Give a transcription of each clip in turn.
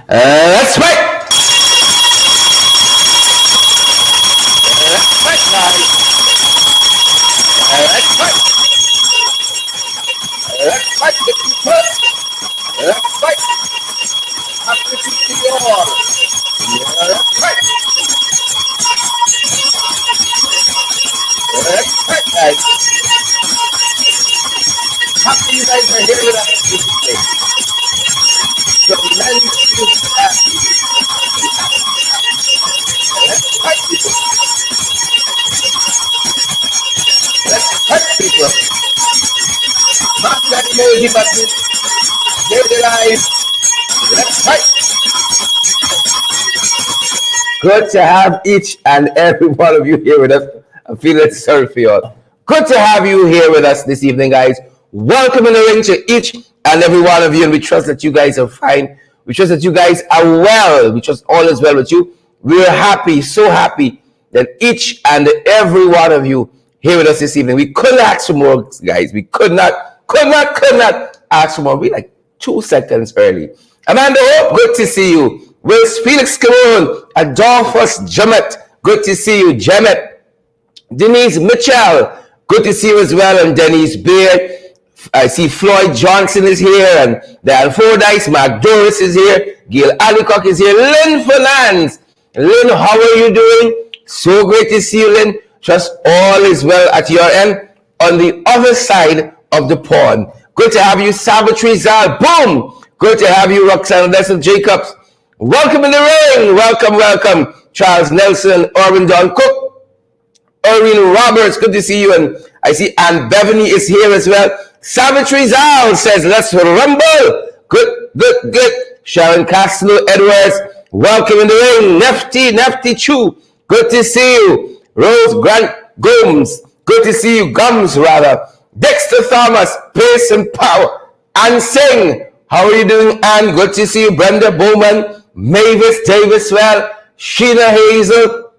That's right. That's right, guys. That's right. That's right, the people. That's right. Happy to see you all. That's right. That's right, guys. Happy you guys are here with us this evening. So let's do that. Let's fight people. Let's fight people. Smash that emoji button. Share the live. Let's fight. Good to have each and every one of you here with us. I'm feeling sorry for you all. Good to have you here with us this evening, guys. Welcome in the ring to each and every one of you, and we trust that you guys are fine. We trust that you guys are well. We trust all is well with you. We are happy, so happy that each and every one of you here with us this evening. We couldn't ask for more, guys. We could not ask for more. We're like 2 seconds early. Amanda Hope, good to see you. Wills Felix Cameron, Adolphus Jemet, good to see you. Jemet. Denise Mitchell, good to see you as well. And Denise Beard. I see Floyd Johnson is here, and Dan Fordyce, Mark Doris is here, Gail Allicock is here, Lynn Fernandez. Lynn, how are you doing? So great to see you, Lynn. Trust all is well at your end on the other side of the pond. Good to have you, Salvatore Zal. Boom! Good to have you, Roxanne Leslie Jacobs. Welcome in the ring. Welcome. Charles Nelson, Orvin Don Cook, Irene Roberts, good to see you. And I see Ann Beverly is here as well. Savage Rizal says, let's rumble. Good. Sharon Castro Edwards, welcome in the ring. Nefty Chu, good to see you. Rose Grant Gomes, good to see you. Gums, rather. Dexter Thomas, pace and power. And Singh, how are you doing? And good to see you. Brenda Bowman, Mavis Davis, well. Sheena Hazel,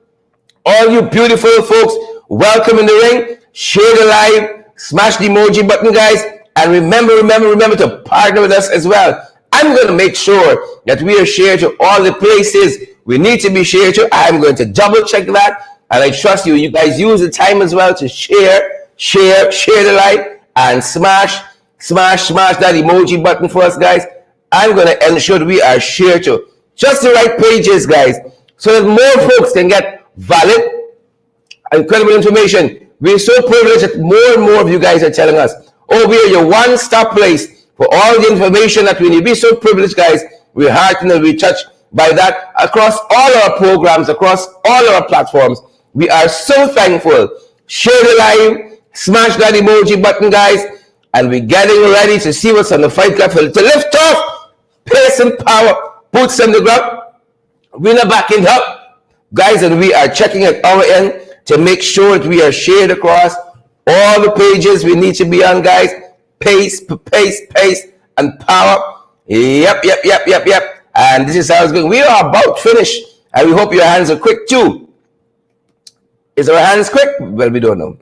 all you beautiful folks, welcome in the ring. Share the live. Smash the emoji button, guys. And remember to partner with us as well. I'm going to make sure that we are shared to all the places we need to be shared to. I'm going to double check that. And I trust you. You guys use the time as well to share the live and smash that emoji button for us, guys. I'm going to ensure that we are shared to just the right pages, guys, so that more folks can get valid and credible information. We're so privileged that more and more of you guys are telling us, oh, we are your one-stop place for all the information that we need. We're so privileged, guys. We're heartened and we're touched by that across all our programs, across all our platforms. We are so thankful. Share the live, smash that emoji button, guys, and we're getting ready to see what's on the fight card to lift off. Pace and power, boots on the ground, winner backing up, guys, and we are checking at our end to make sure that we are shared across all the pages we need to be on, guys. Pace, and power. Yep. And this is how it's going. We are about finished, and we hope your hands are quick too. Is our hands quick? Well, we don't know.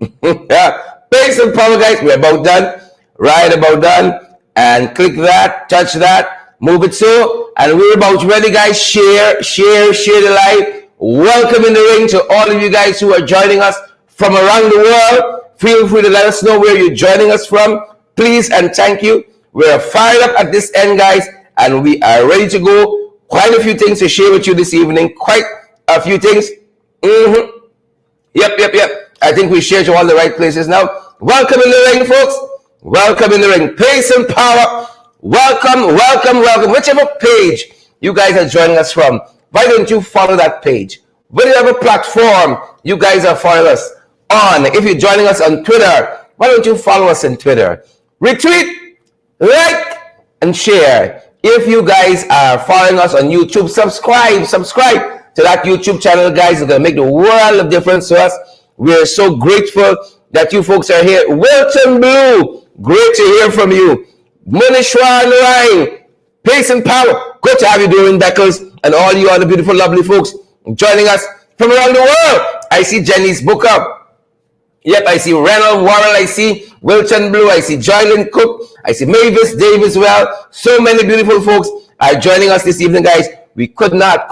Yeah. Pace and power, guys. We're about done. Right about done. And click that, touch that, move it so. And we're about ready, guys. Share the live. Welcome in the ring to all of you guys who are joining us from around the world. Feel free to let us know where you're joining us from. Please and thank you. We're fired up at this end, guys, and we are ready to go. Quite a few things to share with you this evening. Quite a few things. Yep. I think we share to all the right places now. Welcome in the ring, folks. Welcome in the ring. Pace and power. Welcome. Whichever page you guys are joining us from, why don't you follow that page? Whatever platform you guys are following us on. If you're joining us on Twitter, why don't you follow us on Twitter? Retweet, like, and share. If you guys are following us on YouTube, subscribe to that YouTube channel, guys. It's going to make the world of difference to us. We're so grateful that you folks are here. Wilton Blue, great to hear from you. Munishwan Ryan, pace and power. Good to have you doing, Beckles, and all you other beautiful, lovely folks joining us from around the world. I see Jenny's Booker. Yep, I see Reynold Warren. I see Wilton Blue. I see Joylyn Cook. I see Mavis Davis. Well, so many beautiful folks are joining us this evening, guys. We could not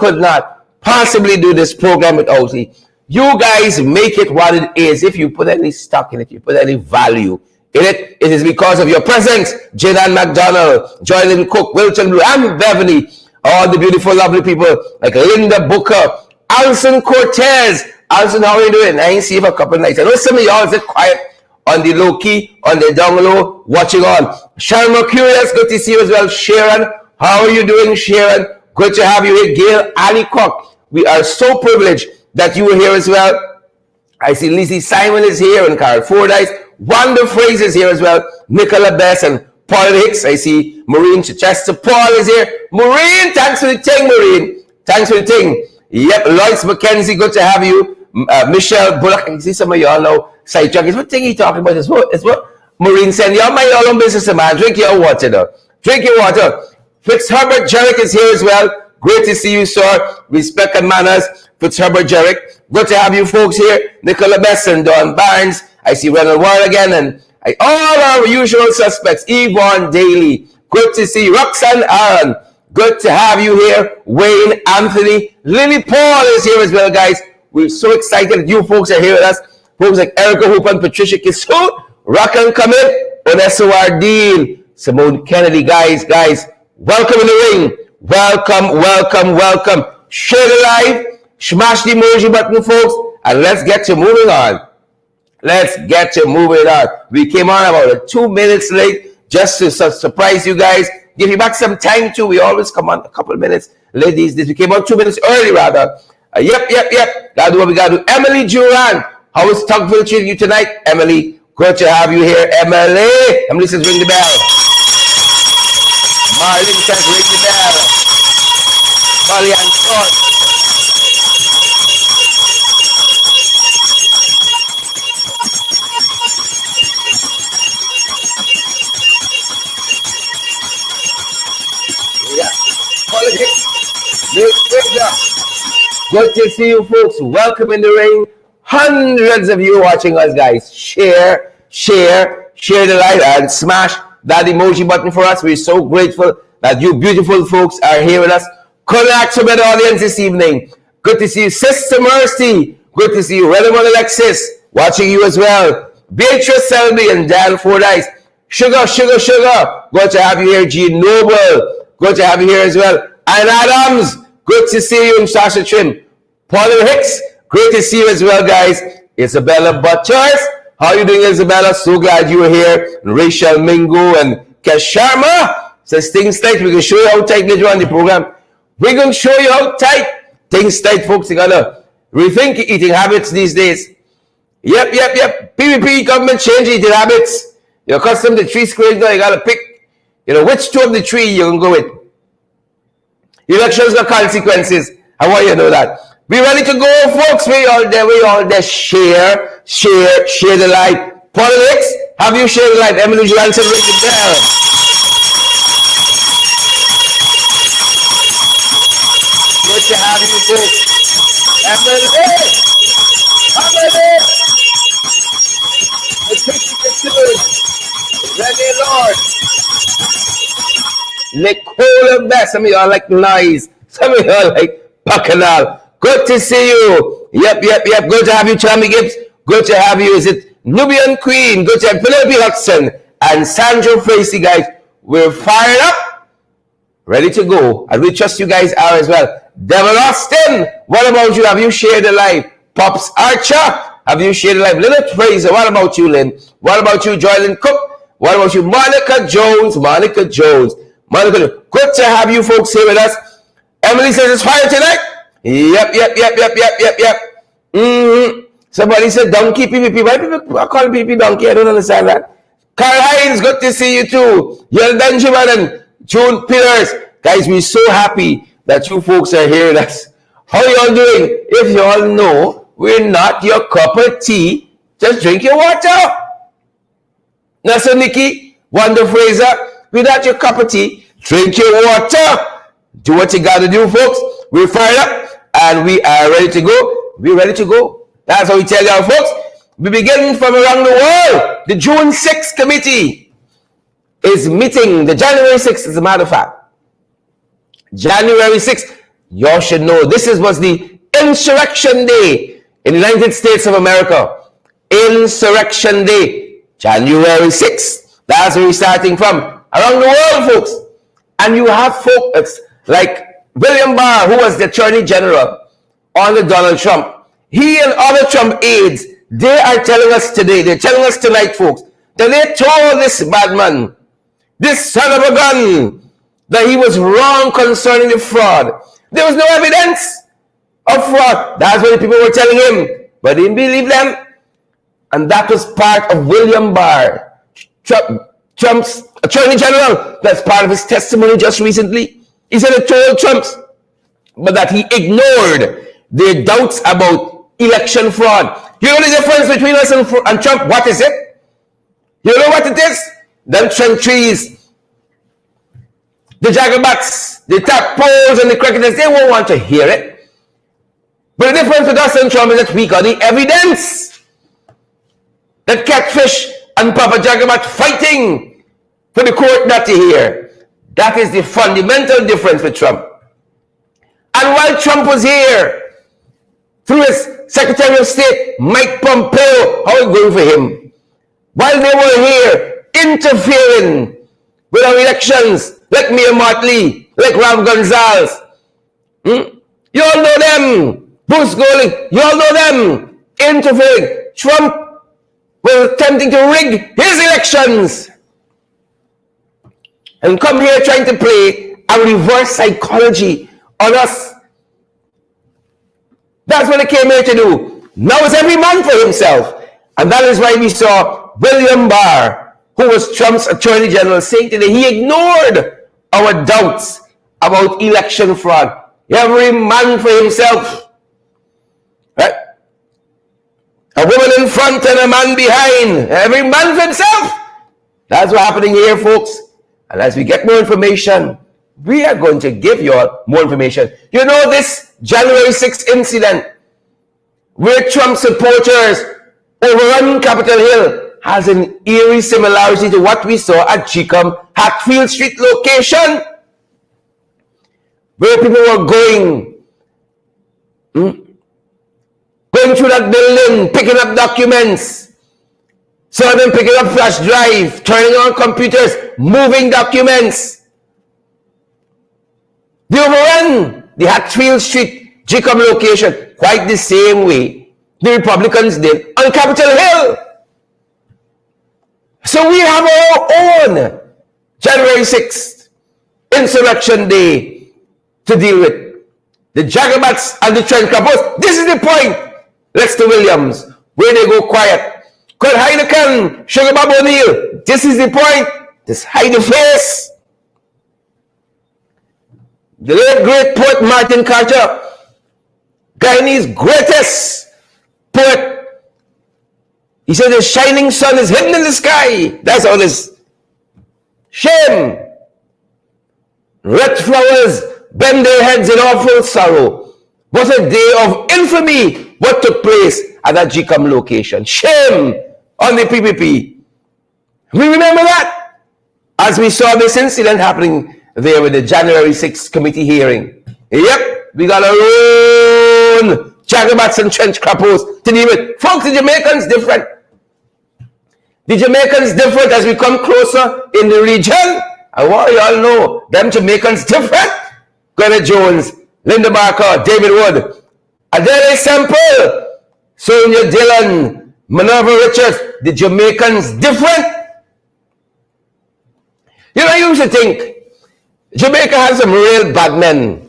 possibly do this program without you. You guys make it what it is. If you put any stock in it, you put any value in it, it is because of your presence. Janan McDonald, Joylyn Cook, Wilton Blue, and Beverly, all the beautiful, lovely people like Linda Booker, Alison Cortez. Alison, how are you doing? I ain't see you for a couple of nights. I know some of y'all is quiet on the low key, on the down low, watching on. Sharon Mercurius, good to see you as well. Sharon, how are you doing, Sharon? Good to have you here. Gail Alicock, we are so privileged that you were here as well. I see Lizzie Simon is here and Carol Fordyce. Wanda Fraser is here as well. Nicola Bess and Paul Hicks. I see Maureen Chichester. Paul is here. Maureen, thanks for the thing, Maureen. Thanks for the thing. Yep, Lois McKenzie, good to have you. Michelle Bullock, I can see some of y'all now. Side junkies, what thing he talking about? It's what Maureen said. Y'all mind your own business, man. Drink your water, though. Drink your water. Fitzherbert Jerrick is here as well. Great to see you, sir. Respect and manners. Fitzherbert Jerrick. Good to have you folks here. Nicola Besson, Don Barnes. I see Ronald Ward again. And all our usual suspects. Yvonne Daly. Good to see you. Roxanne Aaron. Good to have you here. Wayne Anthony. Lily Paul is here as well, guys. We're so excited that you folks are here with us. Folks like Erica Hoop and Patricia Kisu. Rockin' Commit. Onesso Ardeen. Simone Kennedy. Guys. Welcome in the ring. Welcome. Share the live. Smash the emoji button, folks. And let's get to moving on. We came on about 2 minutes late just to surprise you guys. Give you back some time too. We always come on a couple of minutes late these days. We came on 2 minutes early rather. Yep. Gotta do what we gotta do. Emily Duran, how is Tugville treating you tonight? Emily, good to have you here. Emily says ring the bell. Marlene says ring the bell. Molly and Scott. Good to see you folks. Welcome in the ring. Hundreds of you watching us, guys. Share the live and smash that emoji button for us. We're so grateful that you beautiful folks are here with us. Connect to better audience this evening. Good to see you, Sister Mercy. Good to see you, Redmond Alexis, watching you as well. Beatrice Selby and Dan Fordyce. Sugar. Good to have you here, Jean Noble. Good to have you here as well. Ann Adams, good to see you in Sasha Trim. Paula Hicks, great to see you as well, guys. Isabella Butchers, how are you doing, Isabella? So glad you were here. Rachel Mingo and Kesh Sharma says things tight. We can show you how tight later on the program. We're going to show you how tight. Things tight, folks. You gotta rethink eating habits these days. Yep. PPP government change eating habits. You're accustomed to 3 squares now. You gotta pick, which two of the 3 you can go with. Elections got consequences. I want you to know that. We ready to go, folks. We all there. Share the live. Politics, have you shared the live? Emily Johansson, ring the bell. Good to have you, folks. Emily. Ready, Lord. Nicole Best. Some of y'all like noise. Some of y'all like bacchanal. Good to see you. Yep. Good to have you, Charmy Gibbs. Good to have you. Is it Nubian Queen? Good to have Penelope Hudson and Sandra Fracy, guys. We're fired up. Ready to go. And we trust you guys are as well. Devil Austin, what about you? Have you shared the live? Pops Archer, have you shared the live? Lynette Fraser, what about you, Lynn? What about you, Joylyn Cook? What about you, Monica Jones? Good to have you folks here with us. Emily says it's fire tonight. Yep. Somebody said donkey PPP. Why people are calling PPP donkey? I don't understand that. Carl Hines, good to see you too. Yel Benjamin and June Pillars. Guys, we're so happy that you folks are here with us. How y'all doing? If y'all know we're not your cup of tea, just drink your water. Now, so Nikki, Wanda Fraser, we're not your cup of tea. Drink your water. Do what you got to do, folks. We're fired up and we are ready to go. We're ready to go. That's how we tell y'all, folks. We begin from around the world. The June 6th committee is meeting. The January 6th, as a matter of fact. January 6th, you should know this was the Insurrection Day in the United States of America. Insurrection Day, January 6th. That's where we're starting from. Around the world, folks. And you have folks like William Barr, who was the Attorney General under Donald Trump. He and other Trump aides, they are telling us today, they're telling us tonight, folks, that they told this bad man, this son of a gun, that he was wrong concerning the fraud. There was no evidence of fraud. That's what the people were telling him. But he didn't believe them. And that was part of William Barr, Trump's Attorney General. That's part of his testimony just recently. He said it told Trump, but that he ignored their doubts about election fraud. You know the difference between us and Trump? What is it? You know what it is? Them trees, the jagabats, the tap poles, and the cricketers, they won't want to hear it. But the difference with us and Trump is that we got the evidence. That catfish and Papa Jagabat fighting for the court not to hear. That is the fundamental difference with Trump. And while Trump was here, through his Secretary of State, Mike Pompeo, how it going for him? While they were here, interfering with our elections, like Mia Motley, like Ram Gonzalez. You all know them. Bruce Golding, you all know them. Interfering. Trump was attempting to rig his elections and come here trying to play a reverse psychology on us. That's what they came here to do. Now it's every man for himself. And that is why we saw William Barr, who was Trump's Attorney General, saying today he ignored our doubts about election fraud. Every man for himself. Right? A woman in front and a man behind. Every man for himself. That's what's happening here, folks. And as we get more information, we are going to give you all more information. You know this January 6th incident where Trump supporters overrun Capitol Hill has an eerie similarity to what we saw at GCOM Hatfield Street location, where people were going through that building, picking up documents, some of them picking up flash drive, turning on computers, moving documents. They overran the Hatfield Street GCOM location quite the same way the Republicans did on Capitol Hill. So we have our own January 6th Insurrection Day to deal with. The Jagabats and the Trent Crappos. This is the point. Lester Williams, where they go quiet. Kurt Heineken, Sugar Bob O'Neill. This is the point. Just hide the face. The late great poet Martin Carter, Guyanese's greatest poet. He said the shining sun is hidden in the sky. That's all this. Shame. Red flowers bend their heads in awful sorrow. What a day of infamy what took place at that GCOM location. Shame on the PPP. We remember that as we saw this incident happening there with the January 6th committee hearing. Yep, we got our own Jagabats and Trench Crappos to deal with. Folks, the Jamaicans different. The Jamaicans different as we come closer in the region. And what you all know, them Jamaicans different. Glenn Jones, Linda Barker, David Wood, Adele Semple, Sonia Dillon, Minerva Richards. The Jamaicans different. You know, I used to think Jamaica has some real bad men.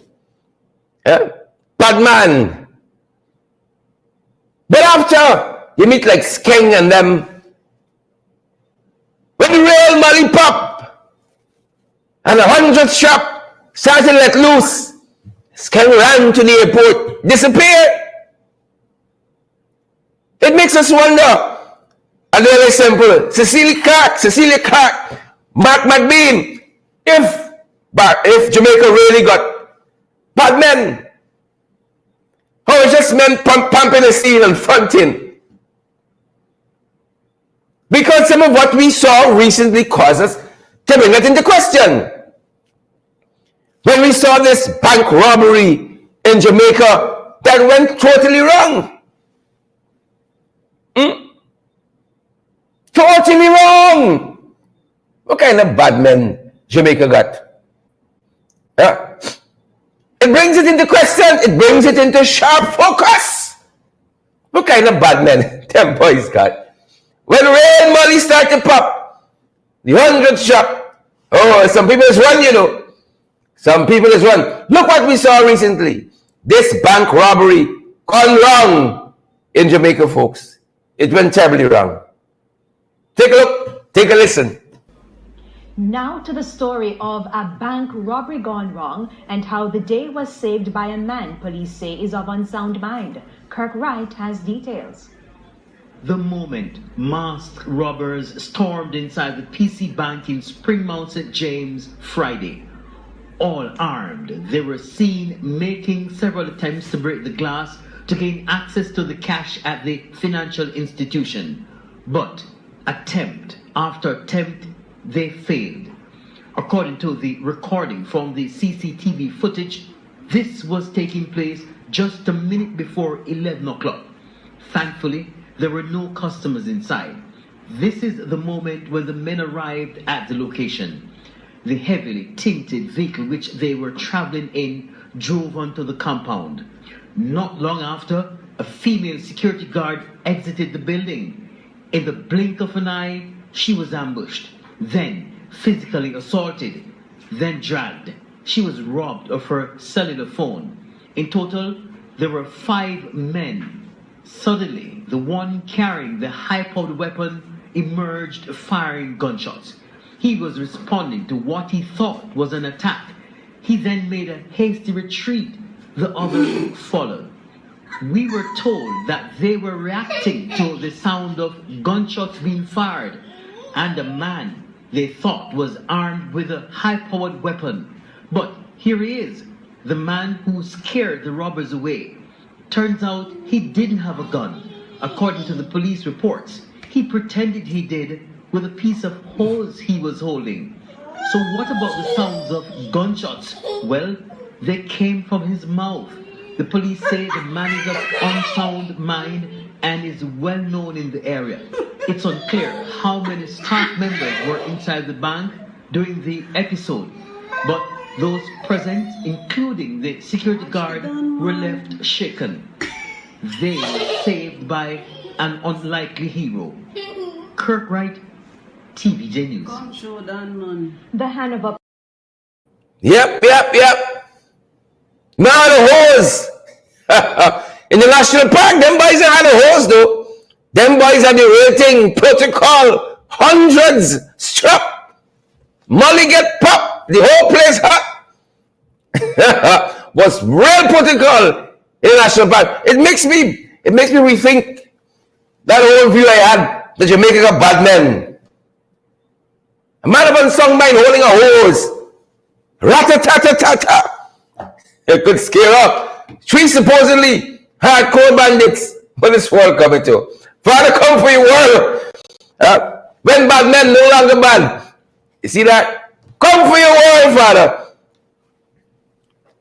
Yeah? Bad man. But after you meet like Skeng and them, when the real money pop and 100 shop started to let loose, Skeng ran to the airport, disappeared. It makes us wonder. And then it's simple. Cecilia Clark, Mark McBean, if Jamaica really got bad men, or it's just men pumping the steel and fronting. Because some of what we saw recently caused us to bring it into question. When we saw this bank robbery in Jamaica, that went totally wrong. Totally wrong. What kind of bad men Jamaica got? Yeah. It brings it into question. It brings it into sharp focus. What kind of bad men them boys got? When rain money start to pop, the 100 shop. Oh, some people is run, you know. Some people is run. Look what we saw recently. This bank robbery gone wrong in Jamaica, folks. It went terribly wrong. Take a look. Take a listen. Now to the story of a bank robbery gone wrong and how the day was saved by a man police say is of unsound mind. Kirk Wright has details. The moment masked robbers stormed inside the PC Bank in Springmount, St. James, Friday. All armed, they were seen making several attempts to break the glass to gain access to the cash at the financial institution. But attempt after attempt, they failed. According to the recording from the CCTV footage, this was taking place just a minute before 11 o'clock. Thankfully, there were no customers inside. This is the moment when the men arrived at the location. The heavily tinted vehicle which they were traveling in drove onto the compound. Not long after, a female security guard exited the building. In the blink of an eye, she was ambushed, then physically assaulted, then dragged. She was robbed of her cellular phone. In total, there were 5 men. Suddenly, the one carrying the high-powered weapon emerged firing gunshots. He was responding to what he thought was an attack. He then made a hasty retreat. The others followed. We were told that they were reacting to the sound of gunshots being fired, and a man they thought was armed with a high-powered weapon. But here he is, the man who scared the robbers away. Turns out he didn't have a gun. According to the police reports, he pretended he did with a piece of hose he was holding. So what about the sounds of gunshots? Well, they came from his mouth. The police say the man is of unsound mind and is well known in the area. It's unclear how many staff members were inside the bank during the episode, but those present, including the security guard, were left shaken. They were saved by an unlikely hero. Kirk Wright, TVJ News. The Hanover. Yep. Now the hose. In the national park, them boys are the hose though. Them boys are the rating protocol. Hundreds strap. Molly get popped. The whole place hot. Was real protocol in the national park. It makes me rethink that whole view I had. The Jamaica got bad men. A man of unsung mind holding a hose. Rat-a-tat-a-tat-ta. It could scare up 3 supposedly hardcore bandits. What is world coming to? Father, come for your world. When bad men no longer bad. You see that? Come for your world, Father.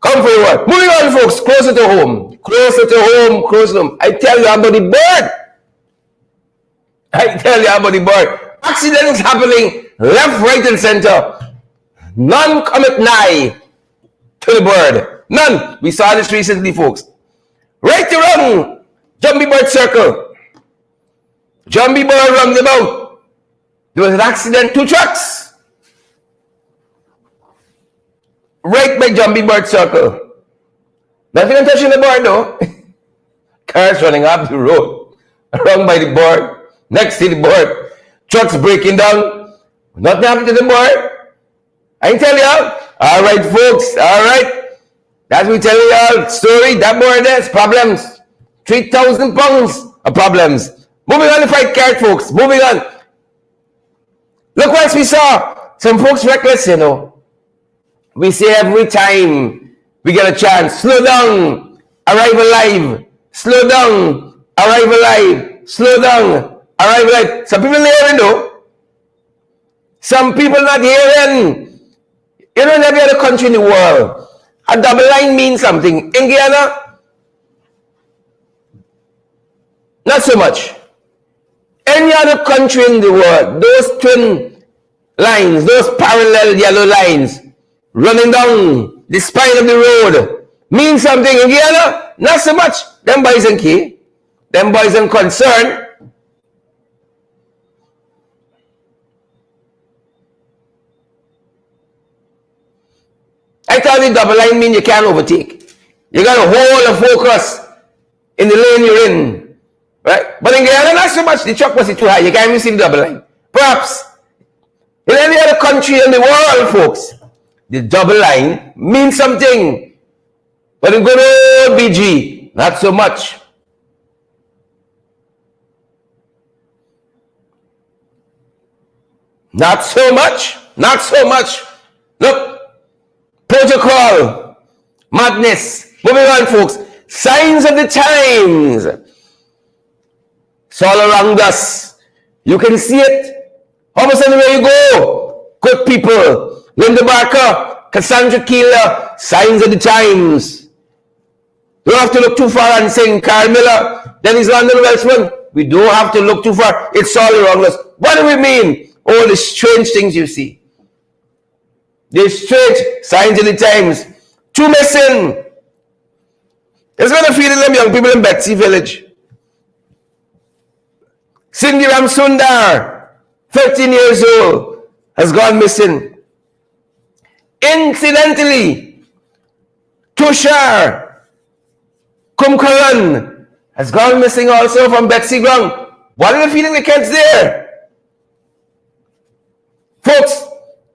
Come for your world. Moving on, folks. Closer to home. Closer to home. I tell you about the bird. Accidents happening left, right, and center. None cometh nigh to the bird. None. We saw this recently, folks. Right to wrong. Jumbie Bird Circle. Jumbie Bird roundabout. There was an accident, 2 trucks. Right by Jumbie Bird Circle. Nothing touching the bird though. Cars running up the road. Around by the bird. Next to the bird. Trucks breaking down. Nothing happened to the bird. I can tell you. Alright, folks. Alright. That's we tell you all story. That bird has problems. 3,000 pounds of problems. Moving on the fight card, folks. Moving on. Look what we saw. Some folks reckless, you know. We say every time we get a chance, slow down, arrive alive. Slow down, arrive alive. Slow down, arrive alive. Some people hearing though. Some people not hearing. You know, in every other country in the world, a double line means something. In Guyana, not so much. Any other country in the world, those twin lines, those parallel yellow lines running down the spine of the road mean something. In Guyana, not so much. Them boys and key, them boys and concern. I thought the double line mean you can't overtake. You got to hold and focus in the lane you're in. Right? But in Guyana, not so much. The truck was too high. You can't even see the double line. Perhaps in any other country in the world, folks, the double line means something. But in good old BG, not so much. Not so much. Not so much. Look. Protocol. Madness. Moving on, folks. Signs of the times. It's all around us. You can see it. Almost anywhere you go. Good people. Linda Barker, Cassandra Keeler, signs of the times. You don't have to look too far and sing Carl Miller, Dennis London Welsman. We don't have to look too far. It's all around us. What do we mean? All the strange things you see. The strange signs of the times. 2 missing. There's been a feeling them young people in Betsy Village. Cindy Ramsundar, 13 years old, has gone missing. Incidentally, Tushar Kumkaran has gone missing also from Betsy Ground. What are the feeling the kids there? Folks,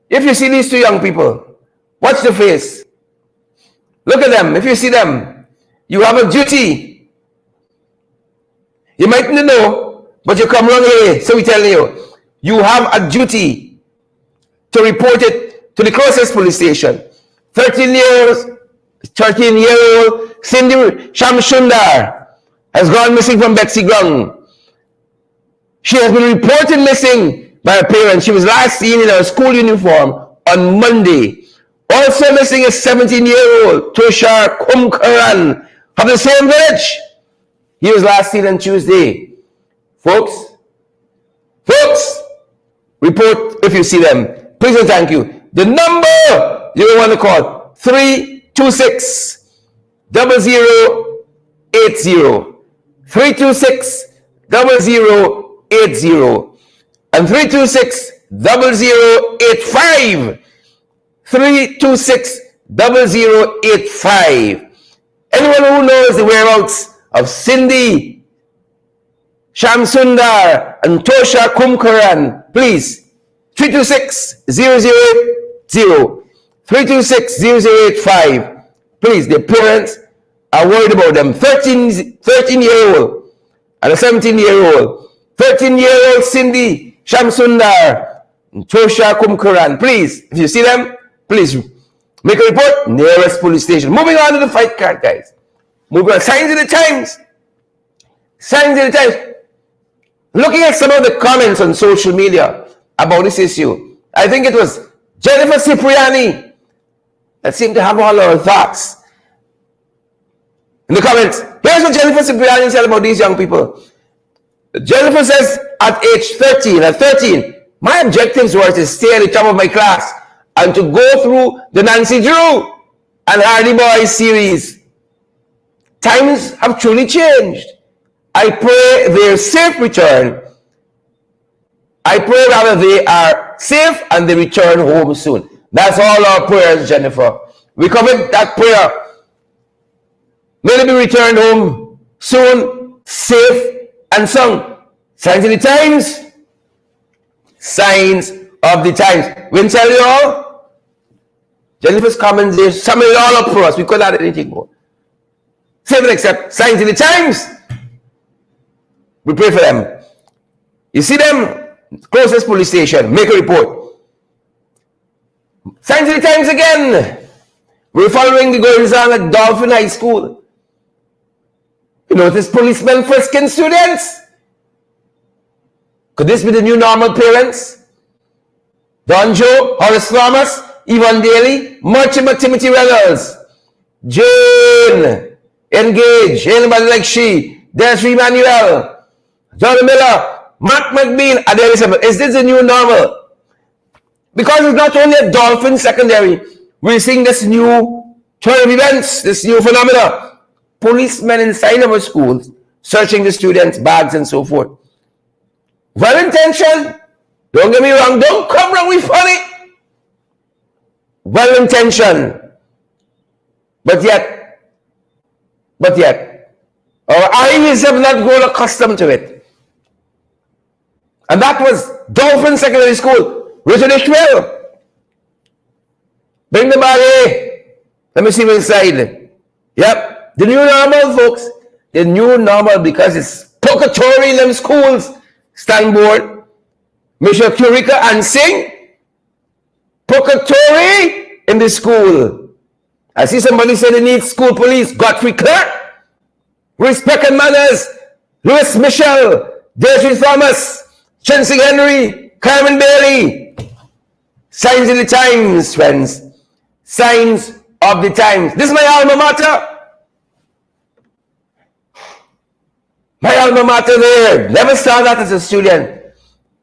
if you see these 2 young people, watch the face. Look at them. If you see them, you have a duty. You might not know, but you come wrong here. So we telling you, you have a duty to report it to the closest police station. 13-year-old Cindy Shamshundar has gone missing from Betsy Ground. She has been reported missing by her parents. She was last seen in her school uniform on Monday. Also missing is 17-year-old Tushar Kumkaran of the same village. He was last seen on Tuesday. Folks, report if you see them. Please and thank you. The number you want to call, 326 0080. 326 0080. And 326 0085. 326 0085. Anyone who knows the whereabouts of Cindy Shamsundar and Tosha Kumkaran, please, 326 0080. 326 0085. Please, their parents are worried about them. 13-year-old and a 17-year-old. 13-year-old Cindy Shamsundar and Tosha Kumkaran. Please, if you see them, please make a report, nearest police station. Moving on to the fight card, guys. Moving on. Signs of the times. Signs of the times. Looking at some of the comments on social media about this issue, I think it was Jennifer Cipriani that seemed to have all our thoughts. In the comments, here's what Jennifer Cipriani said about these young people. Jennifer says, at age 13, my objectives were to stay at the top of my class and to go through the Nancy Drew and Hardy Boys series. Times have truly changed. I pray their safe return. I pray rather they are safe and they return home soon. That's all our prayers, Jennifer. We covered that prayer. May they be returned home soon, safe and sound. Signs of the times. Signs of the times. We tell you all. Jennifer's comments, they sum it all up for us. We couldn't add anything more. Save it except signs of the times. We pray for them. You see them, closest police station, make a report. Signs of the times again. We're following the goings on at Dolphin High School. You notice policemen frisking students? Could this be the new normal, parents? Don Joe, Horace Thomas, Yvonne Daly, Mortimer Timothy Reynolds, Jane, Engage, anybody like she, Des Emmanuel, John Miller, Mark McBean, Adele Elizabeth. Is this the new normal? Because it's not only a Dolphin secondary, we're seeing this new turn of events, this new phenomena. Policemen inside our schools searching the students' bags and so forth. Well intentioned, don't get me wrong, don't come wrong with funny. Well intentioned, but yet, our eyes have not grown accustomed to it. And that was Dolphin Secondary School, Richard Ishmael. Bring the bag. Let me see what's inside. Yep, the new normal, folks. The new normal, because it's purgatory in them schools. Stand board, Michelle Currica and sing. Purgatory in the school. I see somebody say they need school police. Godfrey Clark. Respect and manners. Louis Michelle. Deirdre Thomas. Chelsea Henry. Carmen Bailey. Signs of the times, friends. Signs of the times. This is my alma mater. My alma mater there. Never saw that as a student.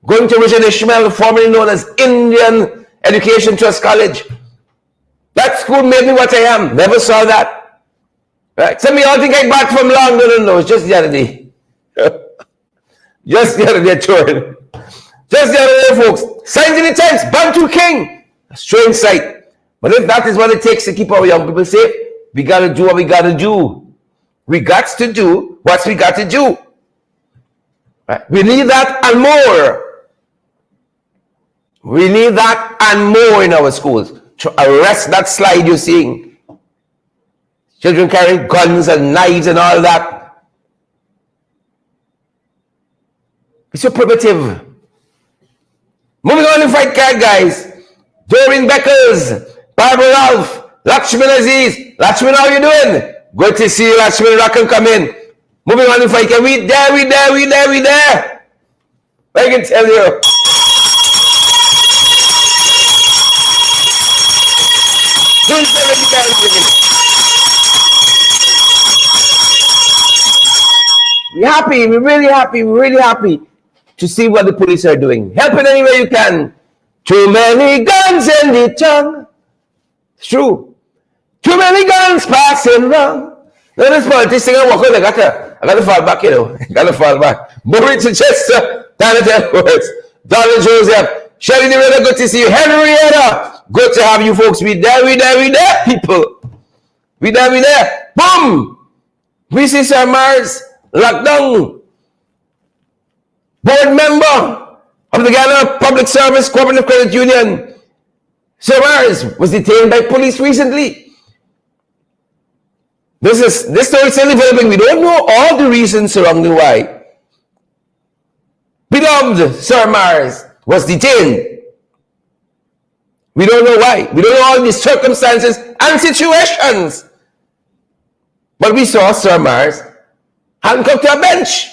Going to Richard Ishmael, formerly known as Indian Education Trust College. That school made me what I am. Never saw that. Right? Some of y'all think I back from long. No. It's just the other day. Just the other day, touring. Just the other day, folks. Signs in the times. Bantu King. A strange sight. But if that is what it takes to keep our young people safe, we got to do what we got to do. We got to do what we got to do. Right? We need that and more. We need that and more in our schools. To arrest that slide you're seeing. Children carrying guns and knives and all that. It's so primitive. Moving on to fight card, guys. Doreen Beckers, Barbara Ralph, Lakshman Aziz. Lakshman, how you doing? Good to see you, Lakshman. Rock and come in. Moving on to fight card. We there. I can tell you. We're really happy to see what the police are doing. Help in any way you can. Too many guns in the tongue. It's true. Too many guns passing around. Now this politician I got to fall back, Maurice Chester, Daniel Edwards, Donald Joseph, Shelly DeRita, good to see you. Henrietta, good to have you folks. We there, people. We there. Boom! We see Sir Mars lockdown. Board member of the Ghana Public Service Cooperative Credit Union. Sir Mars was detained by police recently. This story is still developing. We don't know all the reasons surrounding why. Beloved Sir Mars was detained. We don't know why. We don't know all the circumstances and situations. But we saw Sir Mars handcuffed to a bench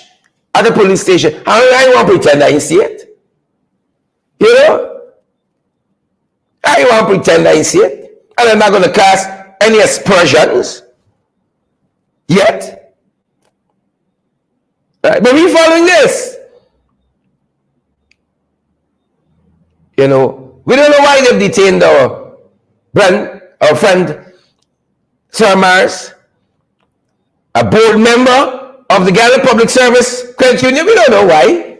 at the police station. I won't pretend I didn't see it. You know? I won't pretend I didn't see it. And I'm not going to cast any aspersions yet. Right? But we're following this. You know, we don't know why they've detained our friend, Sir Mars, a board member of the Ghana Public Service Credit Union. We don't know why.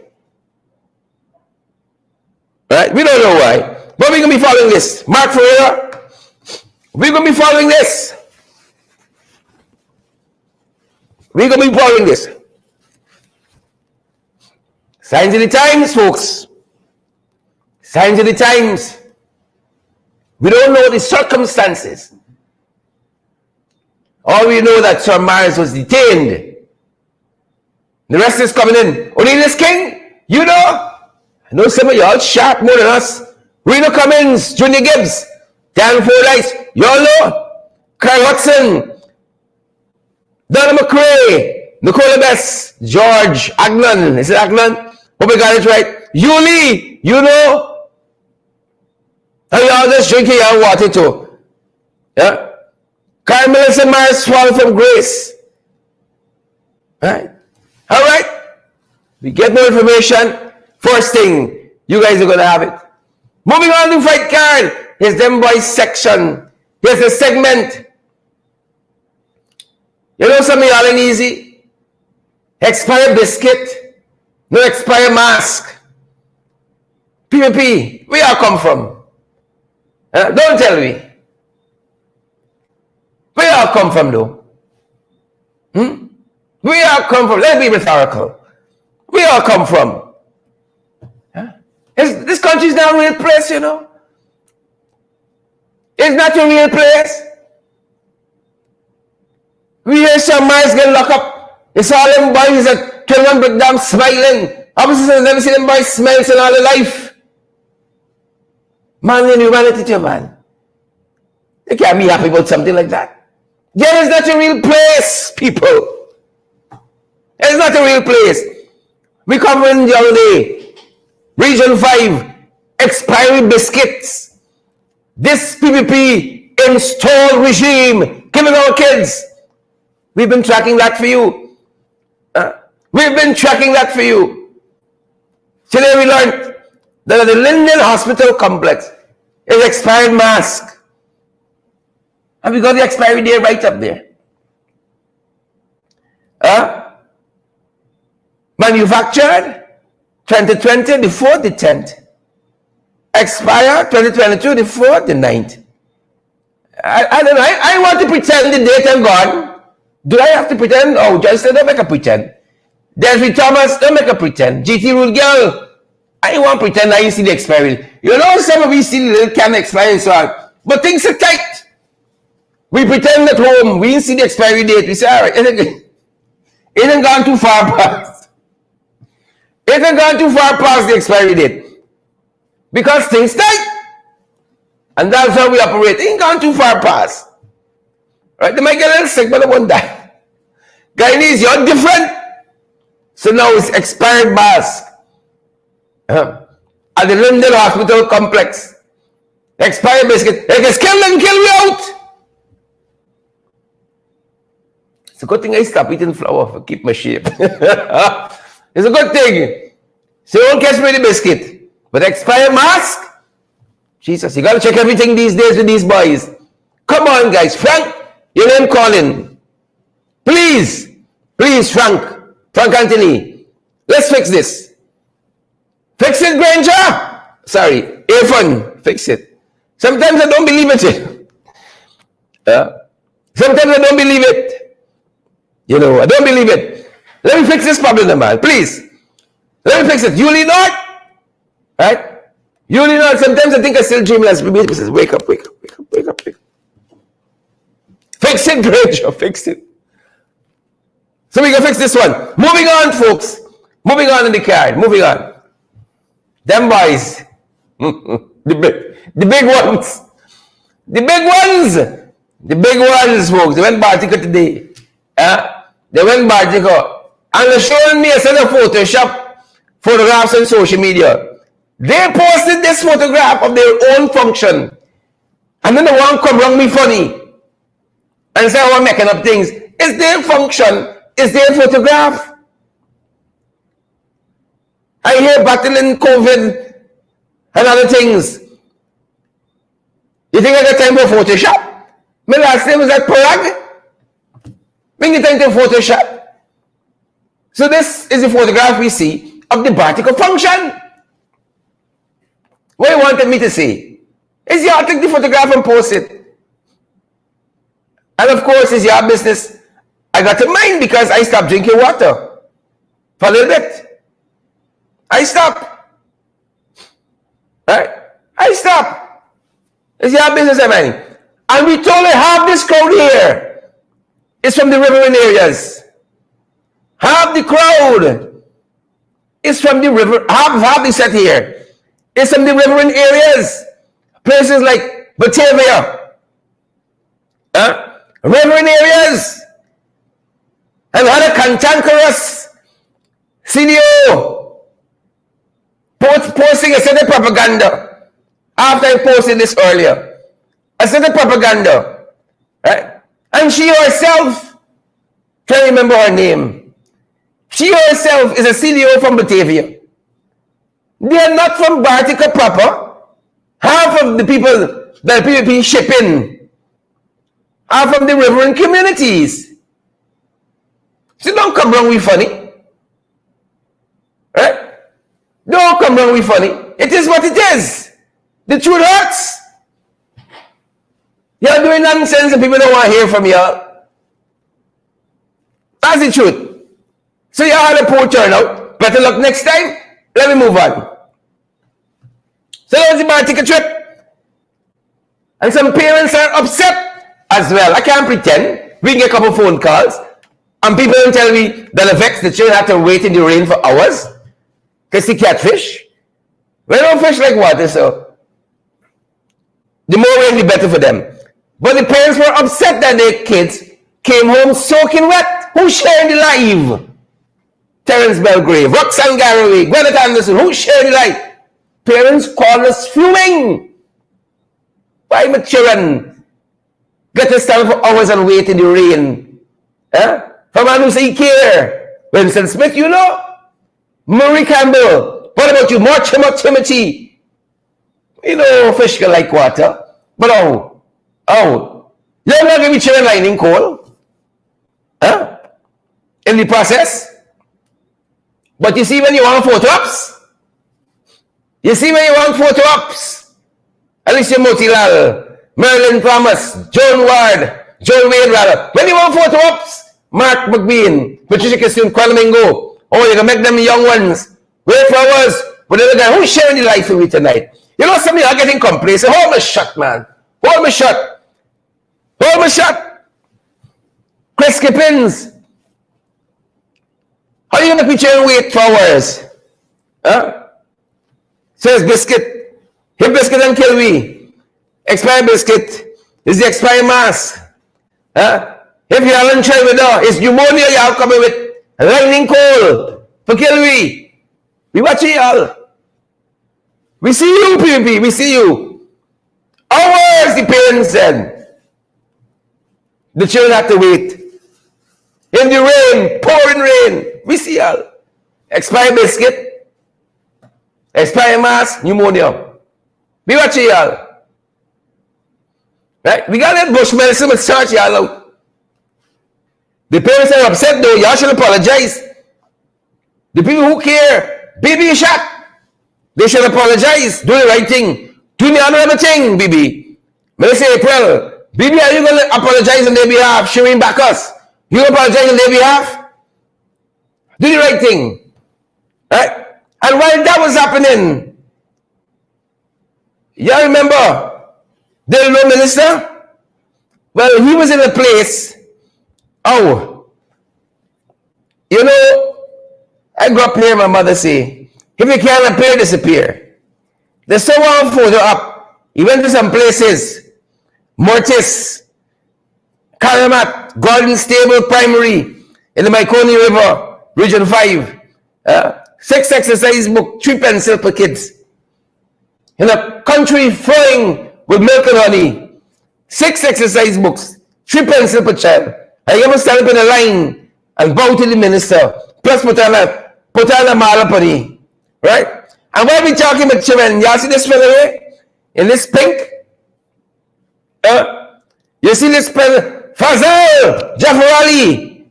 Right? We don't know why. But we're going to be following this. Mark Ferreira, we're going to be following this. We're going to be following this. Signs of the times, folks. Signs of the times. We don't know the circumstances. All we know that Sir Mars was detained. The rest is coming in. O'Neill's King, you know. I know some of y'all sharp more than us. Reno Cummins, Junior Gibbs, Dan Fordyce, y'all know. Kyle Watson, Donna McCrae, Nicola Bess, George Agnon. Is it Agnon? Hope we got it right. Yuli, you know. And you all just drink your water too. Yeah? Carmel's and Mars fall from grace. Right? Alright? We get more information. First thing, you guys are going to have it. Moving on to fight card. Here's them boys section. Here's the segment. You know something all and easy? Expired biscuit. No expired mask. PPP. Where y'all come from? Don't tell me. Where y'all come from though? Where y'all come from? Let's be rhetorical. Where y'all come from? This country's not a real place, you know. It's not a real place. We hear some mice get locked up. It's all them boys at 21 breakdown smiling. Obviously, I've never seen them boys smile in all their life. Man in humanity to man. They can't be happy about something like that. Yeah, it's not a real place, people. It's not a real place. We covered the other day. Region 5, expiry biscuits. This PPP installed regime giving our kids. We've been tracking that for you. We've been tracking that for you. Today we learned that the Linden Hospital complex is expired mask. And we got the expiry date right up there. Manufactured 2020, the 4th, the 10th. Expired 2022, the 4th, the 9th. I don't know. I want to pretend the date and gone. Do I have to pretend? Oh, just don't make a pretend. Desiree Thomas, don't make a pretend. GT Rule Girl, I want to pretend I see the expiry. You know, some of you see the little can expire and so on. But things are tight. We pretend at home. We didn't see the expiry date. We say, all right, it ain't gone too far past. It ain't gone too far past the expiry date. Because things tight. And that's how we operate. It ain't gone too far past. Right? They might get a little sick, but they won't die. Guyanese, you're different. So now it's expired mask. At the Linden Hospital complex. Expired biscuit. They can kill me out. It's a good thing I stop eating flour to keep my shape. It's a good thing. So you won't catch me the biscuit. But expired mask? Jesus, you gotta check everything these days with these boys. Come on, guys. Frank, your name calling. Please, Frank Anthony, let's fix this. Fix it, Granger. Sorry, Irfan, fix it. Sometimes I don't believe it. Sometimes I don't believe it. You know, I don't believe it. Let me fix this problem, man. Please. Let me fix it. You lean on. Right? You lean on. Sometimes I think I still dream as baby. Says, wake up. Fix it, Granger. Fix it. So we can fix this one. Moving on, folks. Moving on in the card. Moving on. Them boys. the big ones. The big ones, folks. They went Bartica today. They went Bartica. And they're showing me a set of Photoshop photographs on social media. They posted this photograph of their own function. And then the one come wrong me funny. And say, I'm making up things. It's their function. It's their photograph. I hear battling COVID and other things. You think I got time for Photoshop? My last name was that Parag. When you think of Photoshop. So this is the photograph we see of the Bartica function. What you wanted me to say is y'all take the photograph and post it. And of course, it's your business. I got to mind because I stopped drinking water for a little bit. I stopped. Right? I stopped. It's your business, I mean. And we totally have this crowd here. It's from the riverine areas. Half the crowd is from the river. Half the set here is from the riverine areas. Places like Batavia. Riverine areas. I've had a cantankerous CDO posting a set of propaganda after I posted this earlier. I said the propaganda, right? And she herself, can't remember her name. She herself is a CDO from Batavia. They are not from Bartica proper. Half of the people that PPP ship in are from the riverine communities. So don't come wrong with funny. Right? Don't come wrong with funny. It is what it is. The truth hurts. You're doing nonsense and people don't want to hear from you. That's the truth. So you had a poor turnout. Better luck next time. Let me move on. So that was the Bartica trip. And some parents are upset as well. I can't pretend. We can get a couple phone calls. And people don't tell me that affects the children have to wait in the rain for hours to see catfish. They don't fish like water, so the more rain, the better for them. But the parents were upset that their kids came home soaking wet. Who's sharing the live? Terence Belgrave, Roxanne Garraway, Gwyneth Anderson. Who's sharing the live? Parents call us fuming. Why my children get to stand for hours and wait in the rain? For man who say care. Winston Smith, you know. Murray Campbell. What about you? More Timothy. You know, fish can like water. But you're not going to be children lining coal. In the process. But you see when you want photo ops. You see when you want photo ops. Alicia Motilal, Marilyn Thomas, Joan Ward, Joan Wade rather. When you want photo ops, Mark McBean, Patricia Kissoon, Kwalamingo. Oh, you can make them young ones. Wait flowers. But the other guy, who's sharing the life with me tonight? You know, some of you are getting complacent. Hold my shut, man. Hold my shut. Hold my shut. Chris Kippins. How are you going to picture and wait for hours? Says Biscuit. Hip Biscuit and kill we. Expire Biscuit is the expire mask. If you are lunch with her, it's pneumonia you are coming with. Lightning cold. For kill we. We watch y'all. We see you, PPP. We see you. Hours, the parents said. The children have to wait. In the rain, pouring rain. We see y'all. Expire biscuit. Expire mask, pneumonia. We watch y'all. Right? We got that bush medicine with search y'all out. The parents are upset though. Y'all should apologize. The people who care, baby is shot. They should apologize. Do the right thing. Do the other thing, BB. May I say April, BB, are you going to apologize on their behalf? Shireen Bacchus, you apologize on their behalf? Do the right thing. Right? And while that was happening, y'all remember the law minister? Well, he was in a place. You know, I grew up here, my mother say, if you can't appear, disappear. There's someone photo up. He went to some places. Mortis, Karamat, Golden Stable Primary, in the Maikoni River, Region 5. 6 exercise book, 3 pencil per kids. In a country flowing with milk and honey. 6 exercise books, 3 pencil per child. I ever stand up in a line and bow to the minister, plus put on a malapani. Right? And while we talking about children, y'all see this fella here? In this pink? You see this fella? Fazal Jafarali.